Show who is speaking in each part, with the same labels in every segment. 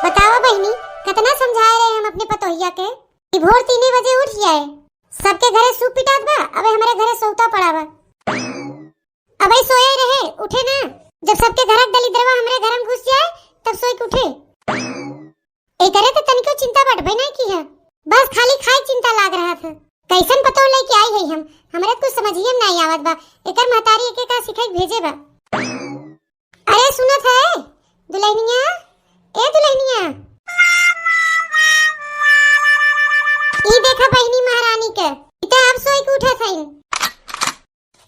Speaker 1: बतावा बहनी, कितना समझाए रहे हम अपने पतोहिया के कि भोर 3 बजे उठ जाए। सबके घरे सूप पिटात बा, अबे हमारे घरे सोता पड़ा बा। अबे सोए रहे, उठे ना। जब सबके घर दलिद्रवा हमरे घर में घुस जाए तब सोई के उठे। एकरे तो तनिको चिंता बढ़बे नहीं की है, बस खाली खाई चिंता लाग रहा था। कैसन पतो लेके आई है हम, हमरे कुछ समझिए में नहीं आवत बा। एकर महतारी एके का सिखाई भेजे बा। अरे सुनत है दुल्हनिया, ए दुल्हनिया, ई देखा बहनी महारानी के इते अब सोई के उठे थई।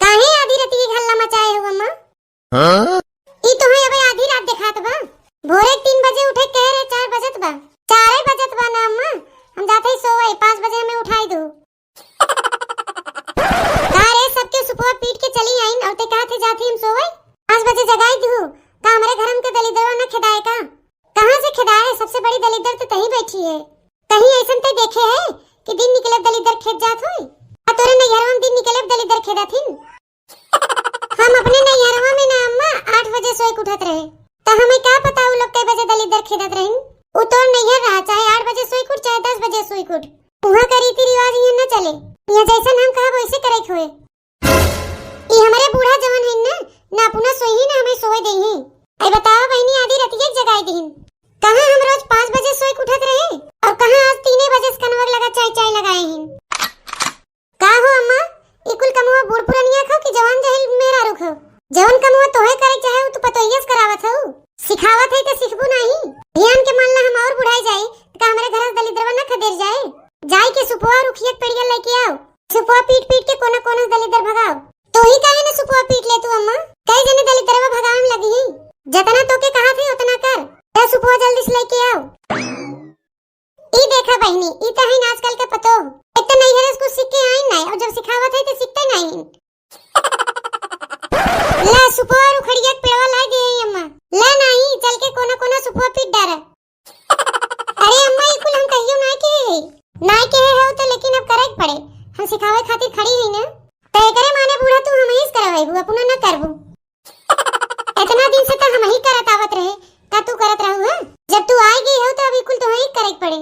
Speaker 1: काहे आधी रात की हल्ला मचाए हो अम्मा? हां ई तो है अबे आधी रात दिखात बा। भोरे 3 बजे उठे कह रहे 4 बजत बा। 4 बजत बा ना अम्मा, हम जाते ही सोए 5 बजे हमें उठाई दो। अरे सबके सुपवा पीट के चली आईन और ते कहा थे जाती हम सोए 5 बजे जगाई दू। का हमारे घर में के दलिद्रवा न खिदाए का? कहां से खिदाए? सबसे बड़ी दलिद्र तो तहीं बैठी है। कहीं ऐसन ते देखे है कि दिन निकले दलिद्र खेत जात होई? आ तोरे नैहरवा में दिन निकले दलिद्र खेदाथिन। हम अपने नैहरवा में ना अम्मा 8 बजे सोए के उठत रहे, त हमें का पता उ लोग कई बजे दलिद्र खेदत रहिन। उ तो नैहर रहा, चाहे 8 बजे सोई कुट चाहे 10 बजे सोई कुट, उहा का रीति रिवाज ये न चले। ये जैसन हम कहब वैसे करे के होए। ई हमारे बूढ़ा जवान है ना अपना सोई ना हमें सोए देही। आई बताओ बहनी, आधी रातिए जगाई देहिन। कहां हम रोज 5 बजे सोए के उठत रहे और कहां आज 3 बजे से कनवर लगा चाय चाय लगाए हिन। का हो अम्मा, ई कुल कमुआ बूढ़ पुरनिया खो कि जवान जहिल मेरा रुख हो? जवन कमुआ तोहे करे चाहे उ तू पतोहिया से करावत हो, सिखावत है त सिखबू नहीं। ध्यान के मानला हम और बुढ़ाई जाए का हमारे घर दलिद्रवा न खदेर जाए। जाई के सुपवा रुखियत पेड़िया लेके आओ, सुपवा पीट पीट के कोना कोना दलिद्र भगाओ। तो ही काहे न सुपवा पीट ले तू अम्मा? कई जने दलिद्रवा भगावे में लगी ही। जतना तोके कहा थे उतना कर, ते सुपवा जल्दी से लेके आओ। ई देखा बहनी, ई त है आजकल के पतो। एक तो नहीं है इसको सीख के आई नहीं और जब सिखावत है तो सीखते नहीं। ला सुपवा रुखड़ियत पेड़वा लाई दे अम्मा। ला नहीं, चल के कोना कोना सुपवा पीट डारा। अरे अम्मा ई कुल हम कहियो ना के है तो लेकिन अब करे पड़े। हम सिखावे खातिर खड़ी है ना, तो एकरे माने बूढ़ा तू हम ही करवाईबू, अपना न करबू। इतना दिन से तो हम ही करत आवत रहे, का तू करत रहू है? जब तू आई गई हो तो अभी कुल तो ही करे पड़े।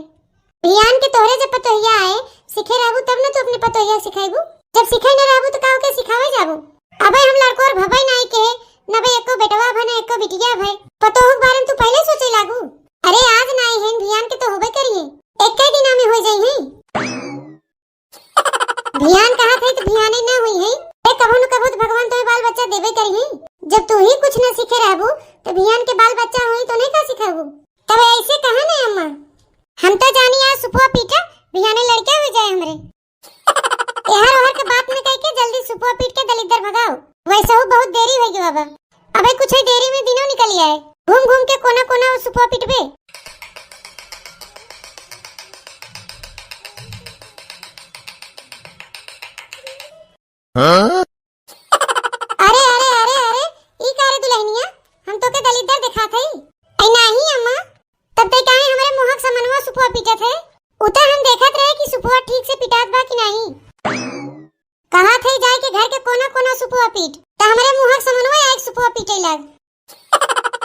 Speaker 1: भियान के तोहरे जब पतोहिया आए सिखे रहबू तब न तू अपने पतोहिया सिखाईबू। जब सिखे न रहबू तो काहो के सिखावे जाबू? अबे हम लड़को और भबई नहीं के न बे एको बेटवा भने एको बिटिया भई पतोह बारे में तू पहले सोचे लागू। अरे आज नहीं है भियान के तो होबे करिए, एक ही दिन में हो जाई है। भियान कहा थे तो भियाने न हुई है। ए कबो न कबो भगवान तोहे बाल बच्चा देबे करिए। जब तू ही कुछ न सीखे रहबू तो भियान के बाल बच्चा होई तो नहीं का सिखाबू? तब ऐसे कहा ना अम्मा, हम तो जानी आज सुपवा पीटा भियाने लड़के हो जाए हमरे। यार ओहर के बात न कह के जल्दी सुपवा पीट के दलिद्र भगाओ, वैसे हो बहुत देरी होगी बाबा। अबे कुछ ही देरी में दिनों निकल आए, घूम घूम के कोना कोना सुपवा पीटबे। हाँ? अरे अरे अरे अरे ई कारे दुल्हनिया, हम तो के दलिद्र दिखा थे। ऐ नहीं अम्मा, तब ते काहे हमरे मुहक समनवा सुपवा पीटत है? उता हम देखत रहे कि सुपवा ठीक से पिटात बा कि नहीं। कहा थे जाए के घर के कोना कोना सुपवा पीट, त हमरे मुहक समनवा एक सुपवा पीटे लग।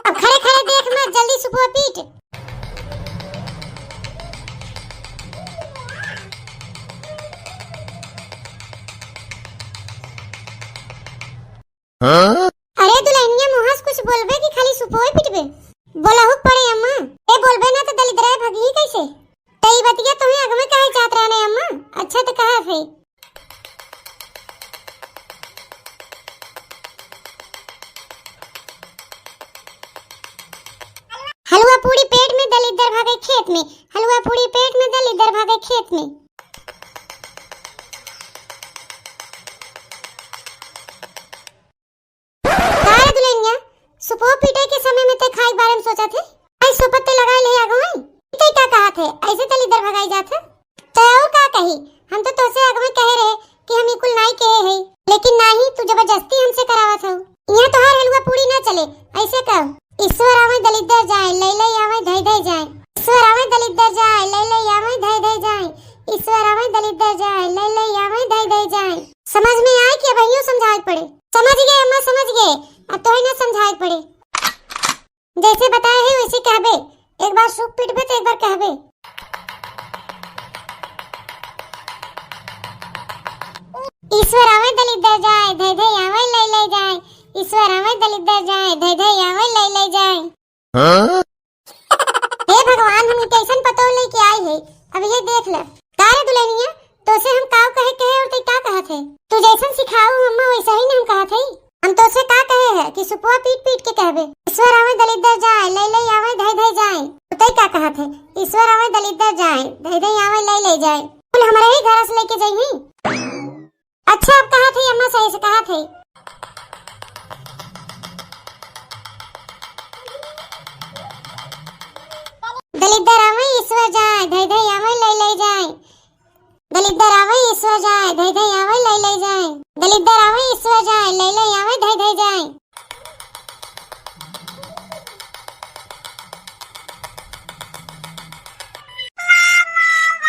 Speaker 1: अब खड़े खड़े देख मत, जल्दी सुपवा पीट। हाँ? अरे दुल्हनिया मुहस कुछ बोलबे कि खाली सुपोई पिटबे? बोलहु पड़े अम्मा। ए बोलबे ना तो दलिद्र भगी कैसे? तई बतिया तुम्हें अगमे काहे चाहत रहने अम्मा? अच्छा तो कहा है। हलवा पूरी पेट में दलिद्र भागे खेत में, हलवा पूरी पेट में दलिद्र भागे खेत में। सुपो पीटे के समय में ते खाई बारे में सोचा थे? आई सुपत्ते लगाए ले आगो ते क्या कहा थे? ऐसे दलिद्र भगाई जात है? तो और का कही? हम तो तोसे अगमे कहे रहे कि हम इकुल नहीं कहे है, लेकिन नहीं तू जबरदस्ती हमसे करावत हो। यहाँ तो हर हलवा पूरी ना चले, ऐसे कह ईश्वर आवे दलिद्र जाए ले ले आवे धई धई जाए। ईश्वर आवे दलिद्र जाए ले ले आवे धई धई जाए। ईश्वर आवे दलिद्र जाए ले ले आवे धई धई जाए। समझ में आए कि भैया समझाए पड़े? समझ गए अम्मा, समझ गए। अब तो ही ना समझाए पड़े। जैसे बताए है वैसे कहबे, एक बार सूप पीटबे तो एक बार कहबे। ईश्वर आवे दलिद्दर जाए धै धै आवे ले ले जाए। ईश्वर आवे दलिद्दर जाए धै धै आवे ले ले जाए। हे भगवान हम कैसन पतो लेके आई है। अब ये देख ले कारे दुल्हनिया तो से हम काव कहे और ते का कहत है। तू जैसन सिखाऊ अम्मा वैसा ही हम कहत है। हम तो से का कहे है कि सुपुआ पीट पीट के कहबे ईश्वर आवे दलिद्दर जाए ले ले आवे धै धै जाए। तो ते का कहत है ईश्वर आवे दलिद्दर जाए धै धै आवे ले ले जाए। कुल हमारे ही घर से लेके जाई। अच्छा अब कहा थे अम्मा सही से कहा थे। दलिद्दर आवे ईश्वर जाए धै धै आवे ले ले जाए। दलिद्दर आवे ईश्वर जाए धै धै आवे ले ले जाए। दलिद्दर आवे ईश्वर जाए ले ले आवे धै धै जाए।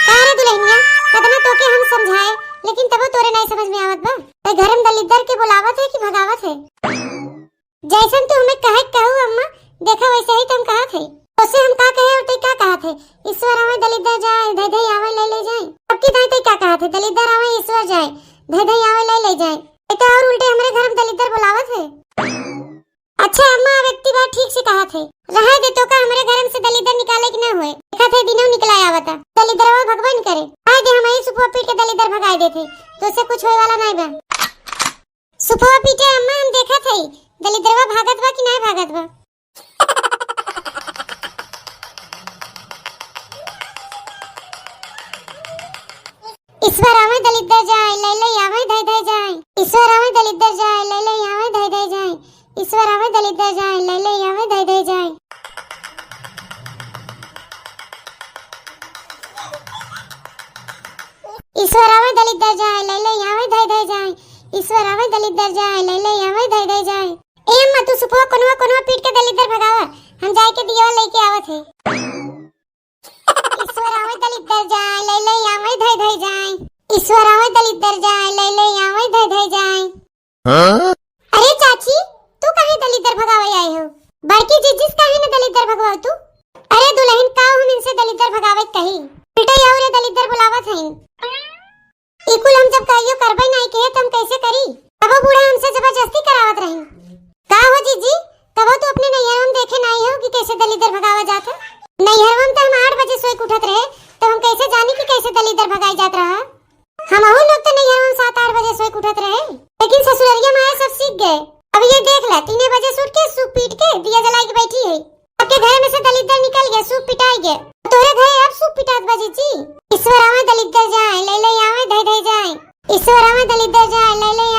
Speaker 1: कारे दुल्हनिया कतना तो के हम समझाए लेकिन तब तोरे नहीं समझ में आवत बा। ते घर में दलिद्दर के बुलावत है कि भगावत है। जैसन तू हमें कहे कहू अम्मा देखा वैसे ही तुम कहा थे। उससे हम का कहे और ते क्या कहा थे ईश्वर आवे दलिद्दर जाए धै धै आवे ले ले जाए। अब की ते क्या कहा थे दलिद्दर आवे ईश्वर जाए धै धै आवे ले ले जाए। तो और उल्टे हमारे घर में दलिद्दर बुलावत है। अच्छा अम्मा व्यक्ति बात ठीक से कहा थे। रहा दे तो का हमारे घर में से दलिद्दर निकाले कि ना हुए देखा थे दिनों निकलाया आवता। दलिद्दरवा भगवान करे आज हम ही सुपुआ पीट के दलिद्दर भगाए देते तो उससे कुछ होए वाला नहीं बा। सुपुआ पीटे अम्मा हम देखा थे दलिद्दरवा भागत बा कि नहीं भागत बा। ईश्वर आवे दलिद्दर जाए ले ले आवे धै धै जाए। ईश्वर आवे दलिद्दर जाए ले ले आवे धै धै जाए। ईश्वर आवे दलिद्दर जाए ले ले आवे धै धै जाए। ईश्वर आवे दलिद्दर जाए ले ले आवे धै धै जाए। ईश्वर आवे दलिद्दर जाए ले ले आवे धै धै जाए। ए अम्मा तू सुपुआ कोनवा पीट के दलिद्दर भगावा हम जाए के दिया लेके आवत है। ईश्वर आवे दलिद्दर जाए ले ले आवे धै धै जाए। ईश्वर आवे दलिद्दर जाए ले ले आवे धै धै जाए। अरे चाची तू काहे दलिद्दर भगावे आई हो। बड़की जिजिस काहे न दलिद्दर भगवाओ तू। अरे दुल्हन का हम इनसे दलिद्दर भगावे कही बेटा और दलिद्दर बुलावत है। इकुल हम जब कहियो करबे नहीं के तुम कैसे करी। तब बूढ़ा हमसे जबरदस्ती करावत रही। का हो जीजी तब तो अपने नैहर में देखे नहीं हो कि कैसे दलिद्दर भगावा जाता। नैहर में तो हम 8 बजे सोए उठत रहे तो हम कैसे जानी कि कैसे दलिद्दर भगाई जात रहा। हम और लोग तो नैहर में 7-8 बजे सोए उठत रहे लेकिन ससुररिया में आए सब सीख गए। अब ये देख ले 3 बजे सूट के सूप पीट के दिया जला के बैठी है। आपके घर में से दलिद्दर निकल गए सूप पिटाई गए तोरे घर अब सूप पिटात बजी जी। ईश्वर आवे दलिद्दर जाए ले ले आवे धै धै जाए। ईश्वर आवे दलिद्दर जाए ले ले